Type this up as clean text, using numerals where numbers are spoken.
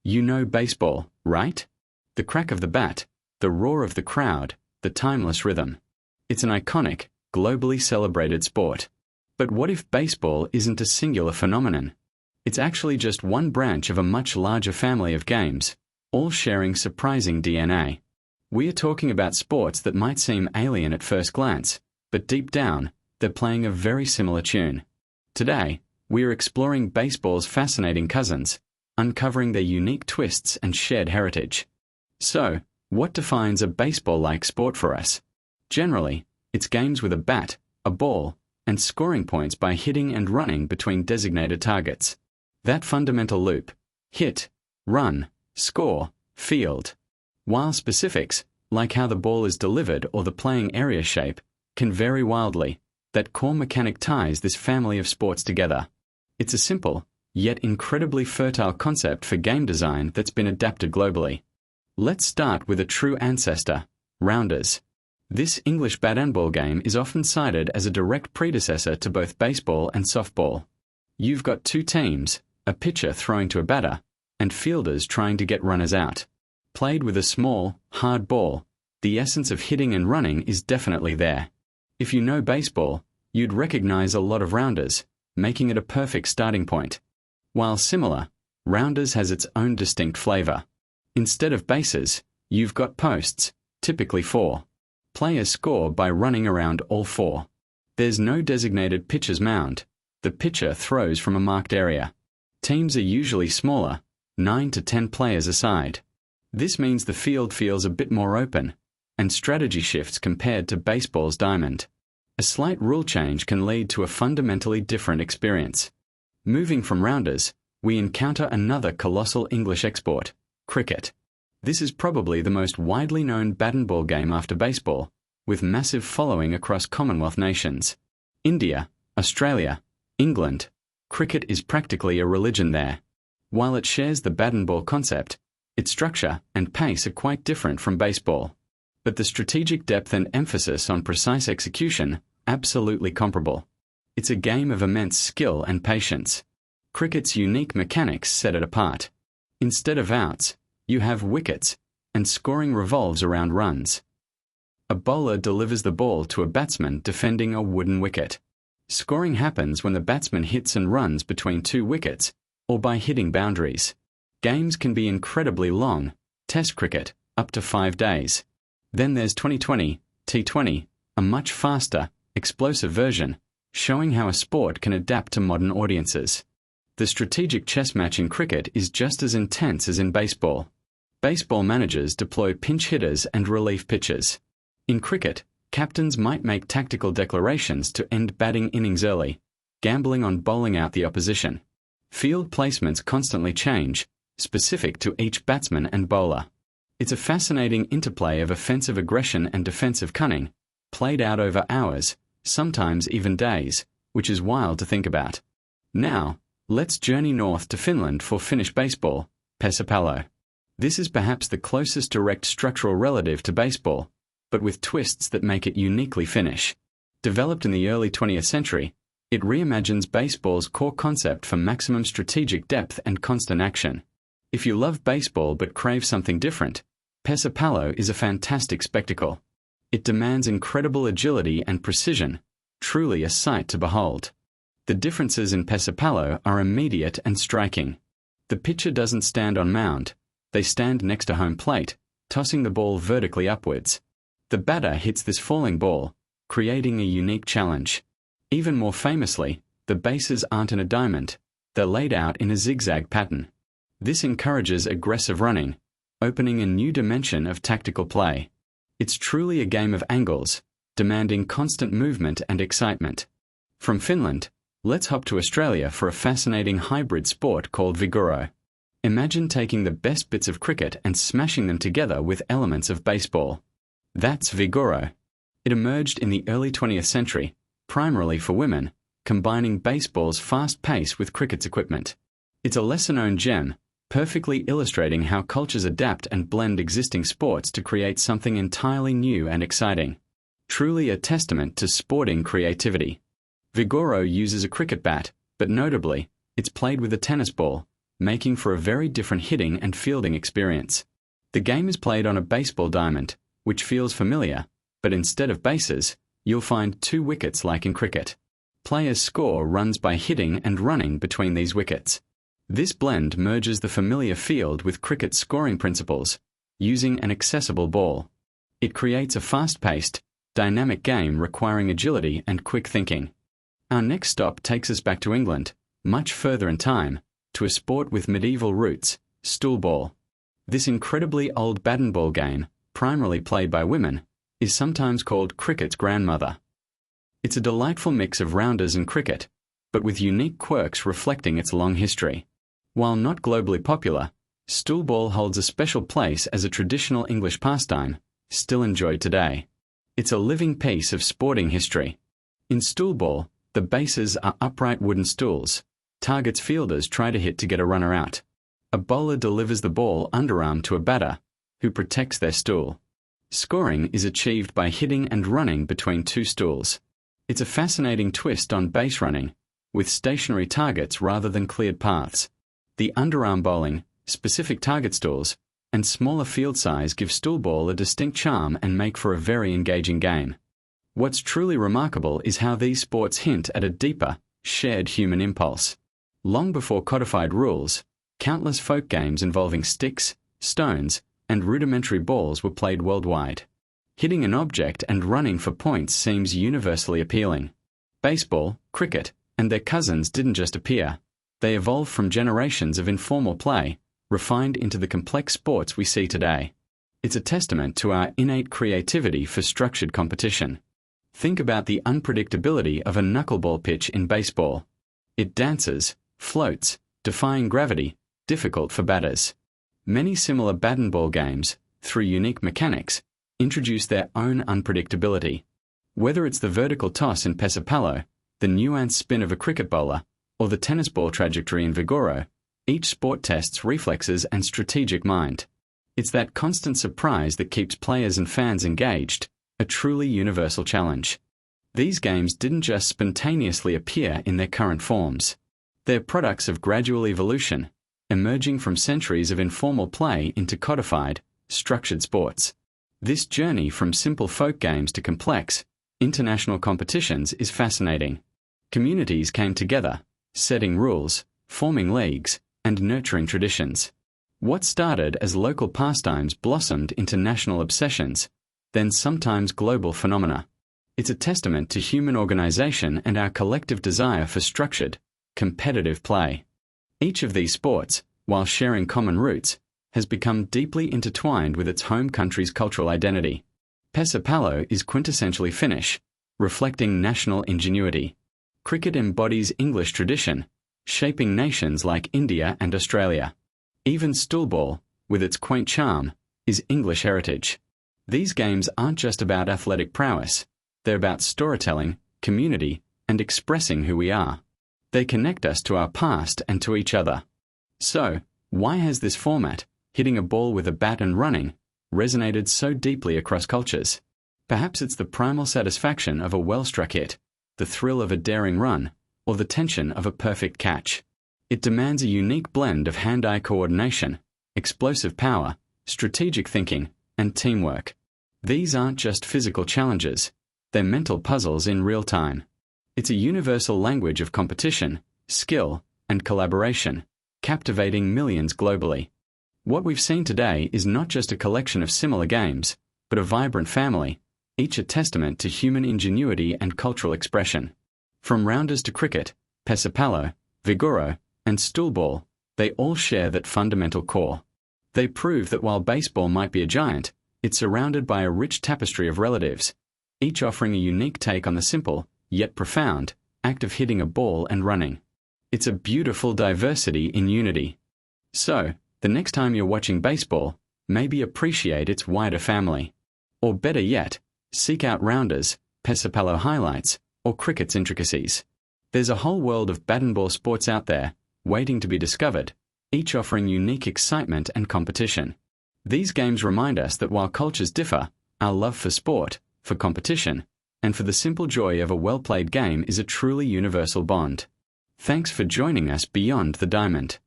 You know baseball, right? The crack of the bat, the roar of the crowd, the timeless rhythm. It's an iconic, globally celebrated sport. But what if baseball isn't a singular phenomenon? It's actually just one branch of a much larger family of games, all sharing surprising DNA. We are talking about sports that might seem alien at first glance, but deep down, they're playing a very similar tune. Today, we are exploring baseball's fascinating cousins, uncovering their unique twists and shared heritage. So, what defines a baseball-like sport for us? Generally, it's games with a bat, a ball, and scoring points by hitting and running between designated targets. That fundamental loop: hit, run, score, field. While specifics, like how the ball is delivered or the playing area shape, can vary wildly, that core mechanic ties this family of sports together. It's a simple, yet incredibly fertile concept for game design that's been adapted globally. Let's start with a true ancestor, rounders. This English bat and ball game is often cited as a direct predecessor to both baseball and softball. You've got two teams, a pitcher throwing to a batter, and fielders trying to get runners out. Played with a small, hard ball, the essence of hitting and running is definitely there. If you know baseball, you'd recognize a lot of rounders, making it a perfect starting point. While similar, rounders has its own distinct flavor. Instead of bases, you've got posts, typically 4. Players score by running around all 4. There's no designated pitcher's mound. The pitcher throws from a marked area. Teams are usually smaller, 9 to 10 players a side. This means the field feels a bit more open, and strategy shifts compared to baseball's diamond. A slight rule change can lead to a fundamentally different experience. Moving from rounders, we encounter another colossal English export, cricket. This is probably the most widely known bat and ball game after baseball, with massive following across Commonwealth nations. India, Australia, England, cricket is practically a religion there. While it shares the bat and ball concept, its structure and pace are quite different from baseball. But the strategic depth and emphasis on precise execution, absolutely comparable. It's a game of immense skill and patience. Cricket's unique mechanics set it apart. Instead of outs, you have wickets, and scoring revolves around runs. A bowler delivers the ball to a batsman defending a wooden wicket. Scoring happens when the batsman hits and runs between 2 wickets, or by hitting boundaries. Games can be incredibly long, Test cricket, up to 5 days. Then there's 2020, T20, a much faster, explosive version, showing how a sport can adapt to modern audiences. The strategic chess match in cricket is just as intense as in baseball. Baseball managers deploy pinch hitters and relief pitchers. In cricket, captains might make tactical declarations to end batting innings early, gambling on bowling out the opposition. Field placements constantly change, specific to each batsman and bowler. It's a fascinating interplay of offensive aggression and defensive cunning, played out over hours, sometimes even days, which is wild to think about. Now, let's journey north to Finland for Finnish baseball, pesäpallo. This is perhaps the closest direct structural relative to baseball, but with twists that make it uniquely Finnish. Developed in the early 20th century, it reimagines baseball's core concept for maximum strategic depth and constant action. If you love baseball but crave something different, pesäpallo is a fantastic spectacle. It demands incredible agility and precision, truly a sight to behold. The differences in pesäpallo are immediate and striking. The pitcher doesn't stand on mound. They stand next to home plate, tossing the ball vertically upwards. The batter hits this falling ball, creating a unique challenge. Even more famously, the bases aren't in a diamond. They're laid out in a zigzag pattern. This encourages aggressive running, opening a new dimension of tactical play. It's truly a game of angles, demanding constant movement and excitement. From Finland, let's hop to Australia for a fascinating hybrid sport called vigoro. Imagine taking the best bits of cricket and smashing them together with elements of baseball. That's vigoro. It emerged in the early 20th century, primarily for women, combining baseball's fast pace with cricket's equipment. It's a lesser-known gem, perfectly illustrating how cultures adapt and blend existing sports to create something entirely new and exciting. Truly a testament to sporting creativity. Vigoro uses a cricket bat, but notably, it's played with a tennis ball, making for a very different hitting and fielding experience. The game is played on a baseball diamond, which feels familiar, but instead of bases, you'll find 2 wickets like in cricket. Players score runs by hitting and running between these wickets. This blend merges the familiar field with cricket's scoring principles, using an accessible ball. It creates a fast-paced, dynamic game requiring agility and quick thinking. Our next stop takes us back to England, much further in time, to a sport with medieval roots, stool ball. This incredibly old batten ball game, primarily played by women, is sometimes called cricket's grandmother. It's a delightful mix of rounders and cricket, but with unique quirks reflecting its long history. While not globally popular, stool ball holds a special place as a traditional English pastime, still enjoyed today. It's a living piece of sporting history. In stool ball, the bases are upright wooden stools. Targets fielders try to hit to get a runner out. A bowler delivers the ball underarm to a batter, who protects their stool. Scoring is achieved by hitting and running between 2 stools. It's a fascinating twist on base running, with stationary targets rather than cleared paths. The underarm bowling, specific target stools, and smaller field size give stool ball a distinct charm and make for a very engaging game. What's truly remarkable is how these sports hint at a deeper, shared human impulse. Long before codified rules, countless folk games involving sticks, stones, and rudimentary balls were played worldwide. Hitting an object and running for points seems universally appealing. Baseball, cricket, and their cousins didn't just appear. They evolved from generations of informal play, refined into the complex sports we see today. It's a testament to our innate creativity for structured competition. Think about the unpredictability of a knuckleball pitch in baseball. It dances, floats, defying gravity, difficult for batters. Many similar batten ball games, through unique mechanics, introduce their own unpredictability. Whether it's the vertical toss in pastime, the nuanced spin of a cricket bowler, or the tennis ball trajectory in vigoro, each sport tests reflexes and strategic mind. It's that constant surprise that keeps players and fans engaged, a truly universal challenge. These games didn't just spontaneously appear in their current forms. They're products of gradual evolution, emerging from centuries of informal play into codified, structured sports. This journey from simple folk games to complex, international competitions is fascinating. Communities came together, setting rules, forming leagues, and nurturing traditions. What started as local pastimes blossomed into national obsessions, then sometimes global phenomena. It's a testament to human organization and our collective desire for structured, competitive play. Each of these sports, while sharing common roots, has become deeply intertwined with its home country's cultural identity. Pastime is quintessentially Finnish, reflecting national ingenuity. Cricket embodies English tradition, shaping nations like India and Australia. Even stool ball, with its quaint charm, is English heritage. These games aren't just about athletic prowess. They're about storytelling, community, and expressing who we are. They connect us to our past and to each other. So, why has this format, hitting a ball with a bat and running, resonated so deeply across cultures? Perhaps it's the primal satisfaction of a well-struck hit, the thrill of a daring run, or the tension of a perfect catch. It demands a unique blend of hand-eye coordination, explosive power, strategic thinking, and teamwork. These aren't just physical challenges, they're mental puzzles in real time. It's a universal language of competition, skill, and collaboration, captivating millions globally. What we've seen today is not just a collection of similar games, but a vibrant family, each a testament to human ingenuity and cultural expression. From rounders to cricket, pastime, vigoro, and stool ball, they all share that fundamental core. They prove that while baseball might be a giant, it's surrounded by a rich tapestry of relatives, each offering a unique take on the simple, yet profound, act of hitting a ball and running. It's a beautiful diversity in unity. So, the next time you're watching baseball, maybe appreciate its wider family. Or better yet, seek out rounders, pastime highlights, or cricket's intricacies. There's a whole world of bat and ball sports out there, waiting to be discovered, each offering unique excitement and competition. These games remind us that while cultures differ, our love for sport, for competition, and for the simple joy of a well-played game is a truly universal bond. Thanks for joining us beyond the diamond.